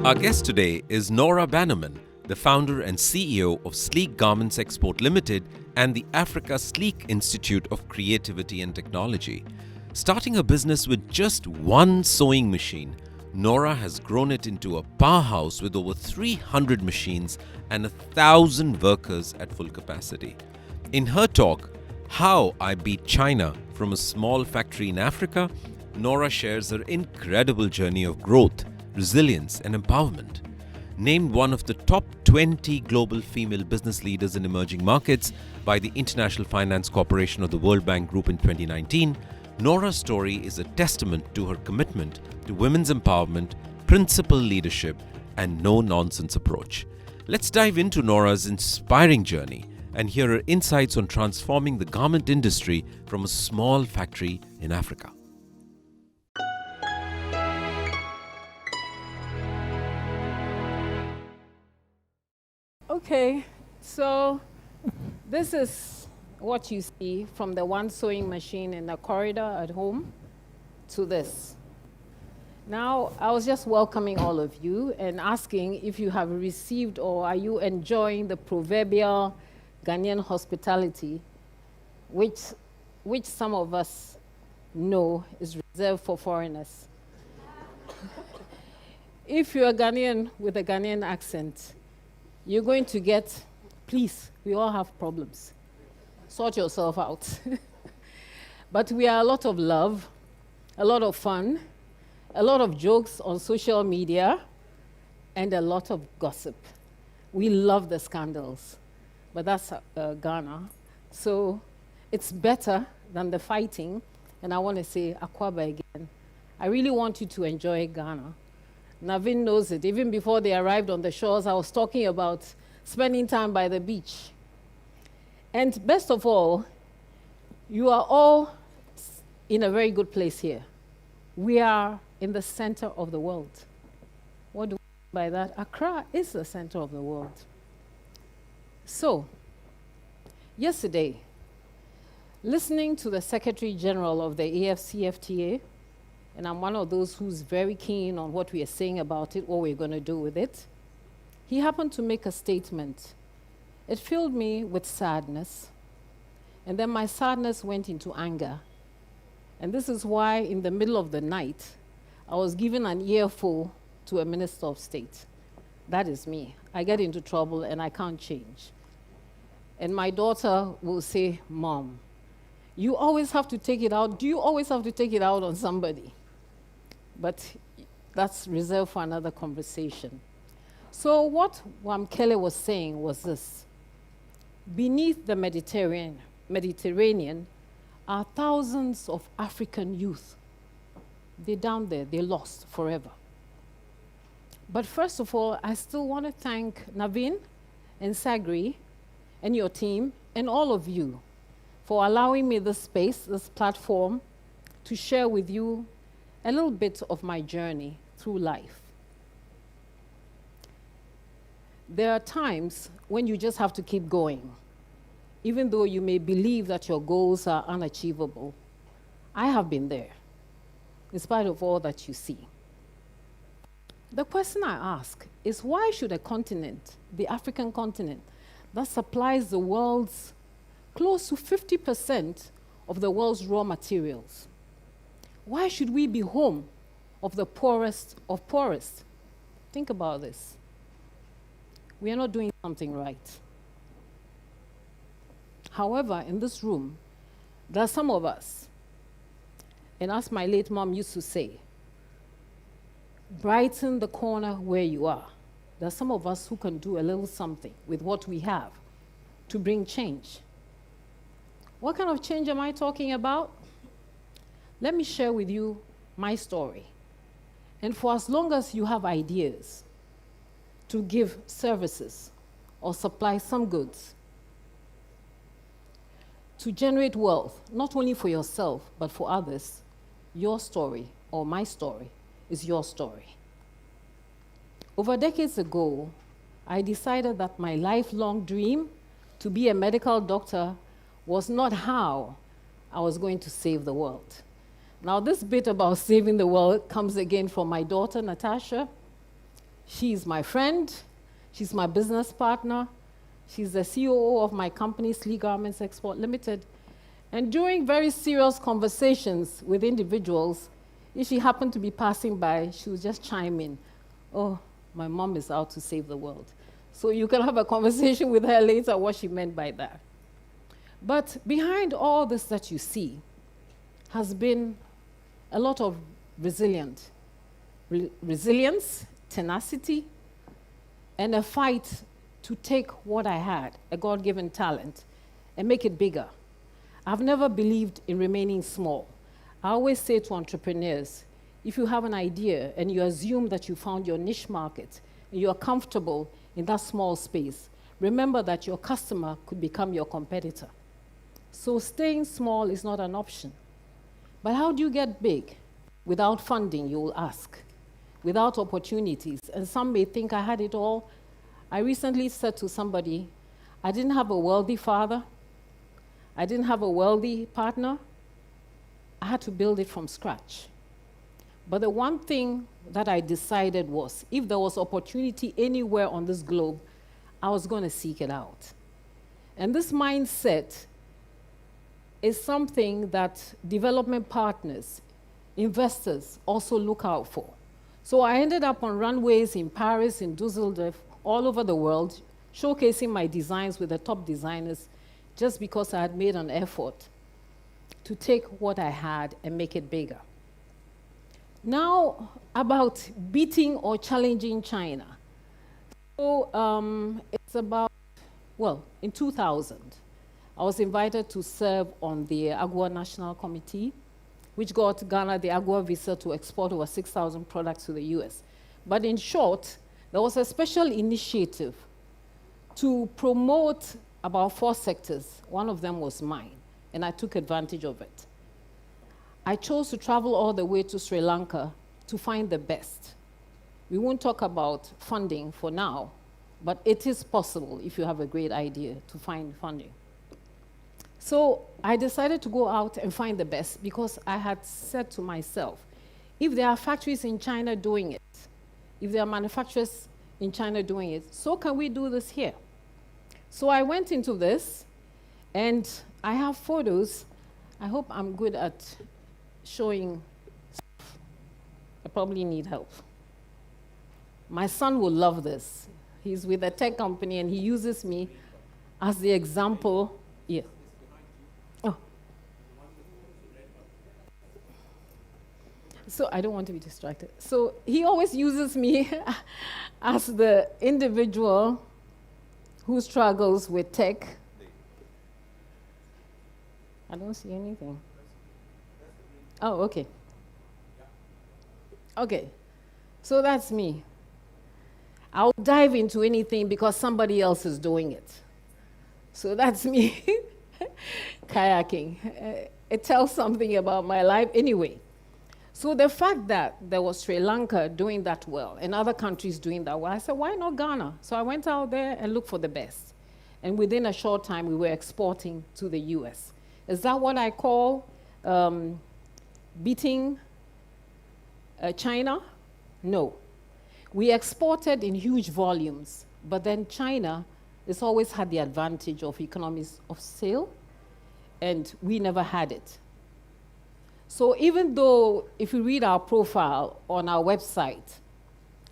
Our guest today is Nora Bannerman, the founder and CEO of Sleek Garments Export Limited and the Africa Sleek Institute of Creativity and Technology. Starting a business with just one sewing machine, Nora has grown it into a powerhouse with over 300 machines and 1,000 workers at full capacity. In her talk, How I Beat China from a Small Factory in Africa, Nora shares her incredible journey of growth, resilience, and empowerment. Named one of the top 20 global female business leaders in emerging markets by the International Finance Corporation of the World Bank Group in 2019, Nora's story is a testament to her commitment to women's empowerment, principled leadership, and no-nonsense approach. Let's dive into Nora's inspiring journey and hear her insights on transforming the garment industry from a small factory in Africa. Okay, so this is what you see from the one sewing machine in the corridor at home to this. Now, I was just welcoming all of you and asking if you have received or are you enjoying the proverbial Ghanaian hospitality, which some of us know is reserved for foreigners. If you're a Ghanaian with a Ghanaian accent, you're going to get, please, we all have problems. Sort yourself out. But we are a lot of love, a lot of fun, a lot of jokes on social media, and a lot of gossip. We love the scandals, but that's Ghana. So it's better than the fighting, and I want to say Akwaba again. I really want you to enjoy Ghana. Navin knows it. Even before they arrived on the shores, I was talking about spending time by the beach. And best of all, you are all in a very good place here. We are in the center of the world. What do we mean by that? Accra is the center of the world. So, yesterday, listening to the Secretary General of the AFCFTA, and I'm one of those who's very keen on what we are saying about it, what we're going to do with it, he happened to make a statement. It filled me with sadness, and then my sadness went into anger. And this is why in the middle of the night, I was given an earful to a Minister of State. That is me. I get into trouble and I can't change. And my daughter will say, Mom, you always have to take it out. Do you always have to take it out on somebody? But that's reserved for another conversation. So what Wamkele was saying was this. Beneath the Mediterranean are thousands of African youth. They're down there, they're lost forever. But first of all, I still want to thank Navin and Sagri and your team and all of you for allowing me this space, this platform, to share with you a little bit of my journey through life. There are times when you just have to keep going, even though you may believe that your goals are unachievable. I have been there, in spite of all that you see. The question I ask is, why should a continent, the African continent, that supplies the world's close to 50% of the world's raw materials, why should we be home of the poorest of poorest? Think about this. We are not doing something right. However, in this room, there are some of us, and as my late mom used to say, brighten the corner where you are. There are some of us who can do a little something with what we have to bring change. What kind of change am I talking about? Let me share with you my story. And for as long as you have ideas to give services or supply some goods, to generate wealth, not only for yourself, but for others, your story or my story is your story. Over decades ago, I decided that my lifelong dream to be a medical doctor was not how I was going to save the world. Now, this bit about saving the world comes again from my daughter, Natasha, She's my friend. She's my business partner. She's the COO of my company, Sleek Garments Export Limited. And during very serious conversations with individuals, if she happened to be passing by, she would just chime in, "Oh, my mom is out to save the world." So you can have a conversation with her later what she meant by that. But behind all this that you see has been a lot of resilience, tenacity, and a fight to take what I had, a God-given talent, and make it bigger. I've never believed in remaining small. I always say to entrepreneurs, if you have an idea and you assume that you found your niche market and you are comfortable in that small space, remember that your customer could become your competitor. So staying small is not an option. But how do you get big? Without funding, you will ask. Without opportunities. And some may think I had it all. I recently said to somebody, I didn't have a wealthy father. I didn't have a wealthy partner. I had to build it from scratch. But the one thing that I decided was, if there was opportunity anywhere on this globe, I was going to seek it out. And this mindset is something that development partners, investors also look out for. So I ended up on runways in Paris, in Düsseldorf, all over the world, showcasing my designs with the top designers just because I had made an effort to take what I had and make it bigger. Now, about beating or challenging China. So it's about, well, in 2000, I was invited to serve on the AGWA National Committee, which got Ghana the AGWA visa to export over 6,000 products to the US. But in short, there was a special initiative to promote about 4 sectors. One of them was mine, and I took advantage of it. I chose to travel all the way to Sri Lanka to find the best. We won't talk about funding for now, but it is possible if you have a great idea to find funding. So I decided to go out and find the best because I had said to myself, if there are factories in China doing it, if there are manufacturers in China doing it, so can we do this here? So I went into this, and I have photos. I hope I'm good at showing stuff. I probably need help. My son will love this. He's with a tech company, and he uses me as the example. Yeah. Oh. So I don't want to be distracted. So he always uses me as the individual who struggles with tech. I don't see anything. Oh, okay. Okay. So that's me. I'll dive into anything because somebody else is doing it. So that's me. Kayaking. It tells something about my life anyway. So the fact that there was Sri Lanka doing that well and other countries doing that well, I said, why not Ghana? So I went out there and looked for the best. And within a short time, we were exporting to the US. Is that what I call beating China? No. We exported in huge volumes, but then China has always had the advantage of economies of scale, and we never had it. So even though if you read our profile on our website,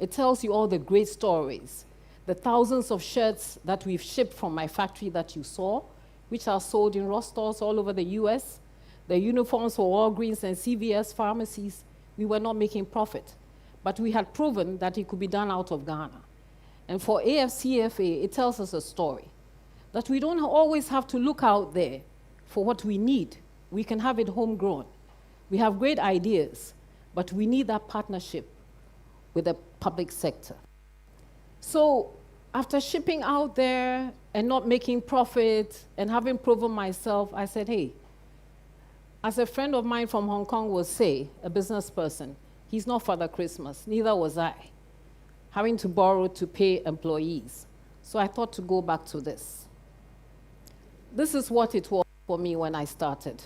it tells you all the great stories, the thousands of shirts that we've shipped from my factory that you saw, which are sold in Ross stores all over the US, the uniforms for Walgreens and CVS pharmacies, we were not making profit. But we had proven that it could be done out of Ghana. And for AFCFA, it tells us a story, that we don't always have to look out there for what we need. We can have it homegrown. We have great ideas, but we need that partnership with the public sector. So after shipping out there and not making profit and having proven myself, I said, hey, as a friend of mine from Hong Kong will say, a business person, he's not Father Christmas, neither was I, having to borrow to pay employees. So I thought to go back to this. This is what it was for me when I started.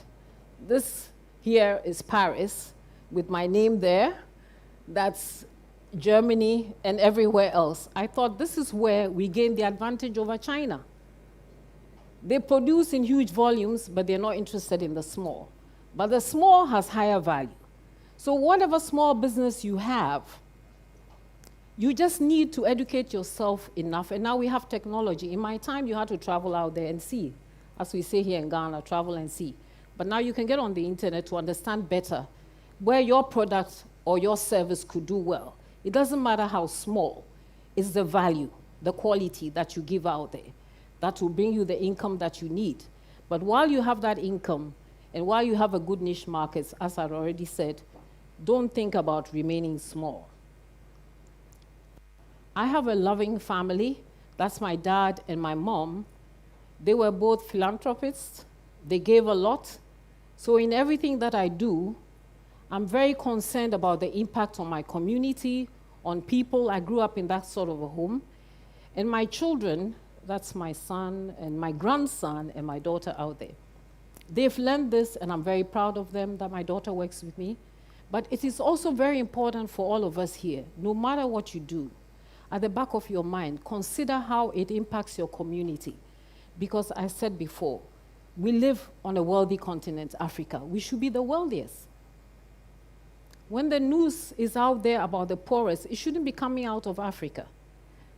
This here is Paris with my name there. That's Germany, and everywhere else. I thought this is where we gain the advantage over China. They produce in huge volumes, but they're not interested in the small. But the small has higher value. So whatever small business you have, you just need to educate yourself enough. And now we have technology. In my time, you had to travel out there and see. As we say here in Ghana, travel and see. But now you can get on the internet to understand better where your product or your service could do well. It doesn't matter how small. It's the value, the quality that you give out there that will bring you the income that you need. But while you have that income, and while you have a good niche market, as I've already said, don't think about remaining small. I have a loving family. That's my dad and my mom. They were both philanthropists. They gave a lot. So in everything that I do, I'm very concerned about the impact on my community, on people. I grew up in that sort of a home. And my children, that's my son and my grandson and my daughter out there. They've learned this, and I'm very proud of them that my daughter works with me. But it is also very important for all of us here, no matter what you do, at the back of your mind, consider how it impacts your community. Because I said before, we live on a wealthy continent, Africa. We should be the wealthiest. When the news is out there about the poorest, it shouldn't be coming out of Africa.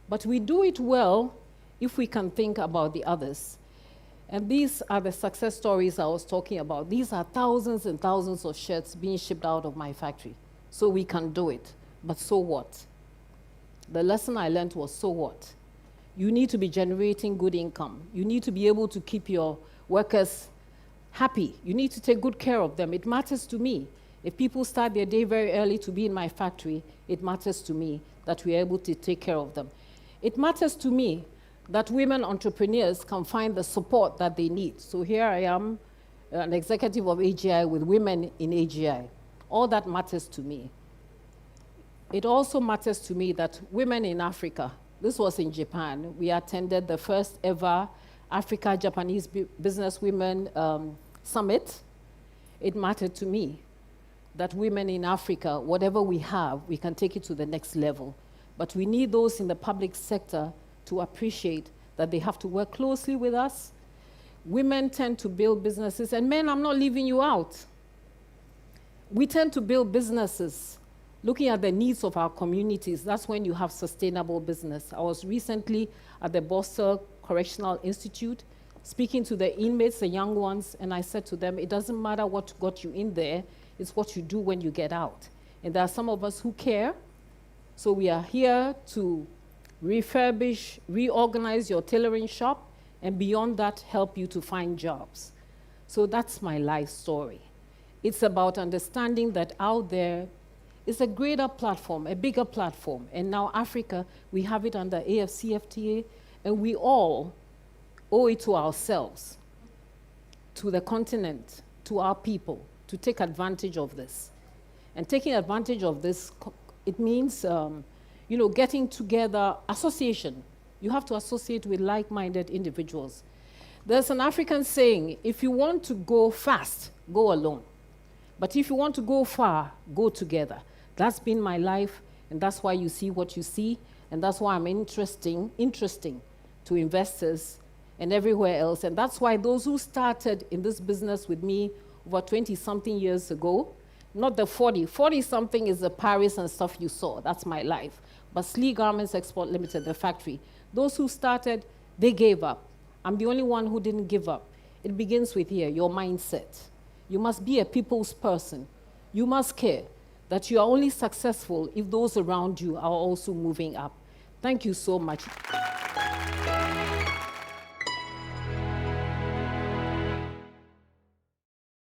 But we do it well if we can think about the others. And these are the success stories I was talking about. These are thousands and thousands of shirts being shipped out of my factory. So we can do it. But so what? The lesson I learned was, so what? You need to be generating good income. You need to be able to keep your workers happy. You need to take good care of them. It matters to me. If people start their day very early to be in my factory, it matters to me that we're able to take care of them. It matters to me that women entrepreneurs can find the support that they need. So here I am, an executive of AGI with women in AGI. All that matters to me. It also matters to me that women in Africa, this was in Japan, we attended the first ever Africa-Japanese Business Women Summit. It mattered to me that women in Africa, whatever we have, we can take it to the next level. But we need those in the public sector to appreciate that they have to work closely with us. Women tend to build businesses, and men, I'm not leaving you out. We tend to build businesses looking at the needs of our communities. That's when you have sustainable business. I was recently at the Boston Correctional Institute speaking to the inmates, the young ones, and I said to them, it doesn't matter what got you in there, it's what you do when you get out. And there are some of us who care, so we are here to refurbish, reorganize your tailoring shop, and beyond that, help you to find jobs. So that's my life story. It's about understanding that out there is a greater platform, a bigger platform. And now Africa, we have it under AFCFTA, and we all owe it to ourselves, to the continent, to our people, to take advantage of this. And taking advantage of this, it means getting together, association. You have to associate with like-minded individuals. There's an African saying, if you want to go fast, go alone. But if you want to go far, go together. That's been my life, and that's why you see what you see, and that's why I'm interesting to investors and everywhere else. And that's why those who started in this business with me over 20-something years ago, not the 40. 40-something is the Paris and stuff you saw. That's my life. But Sleek Garments Export Limited, the factory, those who started, they gave up. I'm the only one who didn't give up. It begins with here, your mindset. You must be a people's person. You must care that you are only successful if those around you are also moving up. Thank you so much.